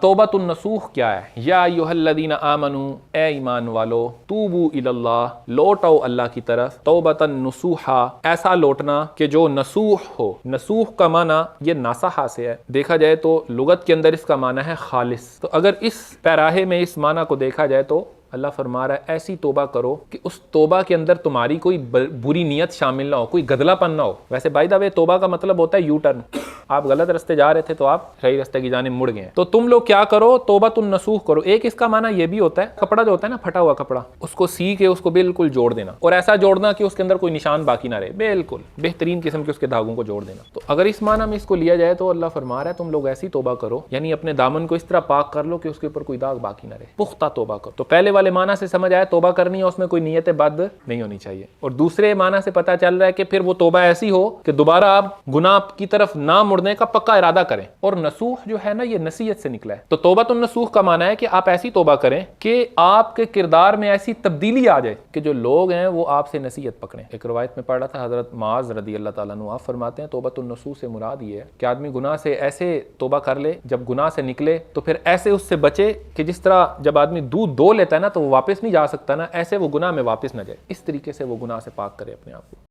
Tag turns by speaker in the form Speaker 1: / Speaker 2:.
Speaker 1: तौबतुन नसूह क्या है? या अय्युहल्लज़ीना आमनू, ए ईमान वालो, तूबू इलल्लाह, लौटो अल्लाह की तरफ, तौबतन नसूहा, ऐसा लौटना कि जो नसूह हो। नसूह का माना ये नासहा से है, देखा जाए तो लुगत के अंदर इसका माना है खालिस। तो अगर इस पैराहे में इस माना को देखा जाए तो अल्लाह फरमा रहा है ऐसी तोबा करो कि उस तोबा के अंदर तुम्हारी कोई बुरी नीयत शामिल ना हो, कोई गदलापन ना हो। वैसे बाय द वे तोबा का मतलब होता है यू टर्न। आप गलत रास्ते जा रहे थे तो आप सही रास्ते की जानिब मुड़ गए। तो तुम लोग क्या करो, तौबतुन नसूह करो। एक इसका माना यह भी होता है, कपड़ा जो होता है ना, फटा हुआ कपड़ा, उसको सी के उसको बिल्कुल जोड़ देना, और ऐसा जोड़ना कि उसके अंदर कोई निशान बाकी ना रहे, बिल्कुल बेहतरीन किस्म के उसके धागों को जोड़ देना। तो अगर इस माना में इसको लिया जाए तो अल्लाह फरमा रहा है तुम लोग ऐसी तोबा करो, यानी अपने दामन को इस तरह पाक कर लो कि उसके ऊपर कोई दाग बाकी ना रहे, पुख्ता तोबा करो। तो पहले वाले माना से समझ आया तोबा करनी है, उसमें कोई नीयत बद नहीं होनी चाहिए। और दूसरे माना से पता चल रहा है कि फिर वो तोबा ऐसी हो कि दोबारा आप गुनाह की तरफ ना मुड़ने का पक्का इरादा करें। और नसूह जो है ना, ये नसीहत से निकला है। तो तौबतुन नसूह का माना है कि आप ऐसी तोबा करें कि आपके किरदार में ऐसी तब्दीली आ जाए कि जो लोग हैं वो आपसे नसीहत पकड़ें। एक रवायत में पढ़ रहा था, हजरत माज रदी अल्लाह ताला अन्हु आप फरमाते हैं तौबतुन नसूह से मुराद ये है कि आदमी गुनाह से ऐसे तोबा कर ले, जब गुनाह से निकले तो फिर ऐसे उससे बचे कि जिस तरह जब आदमी दूध दो लेता है ना तो वो वापस नहीं जा सकता ना, ऐसे वो गुनाह में वापस ना जाए। इस तरीके से वो गुनाह से पाक करे अपने आप को।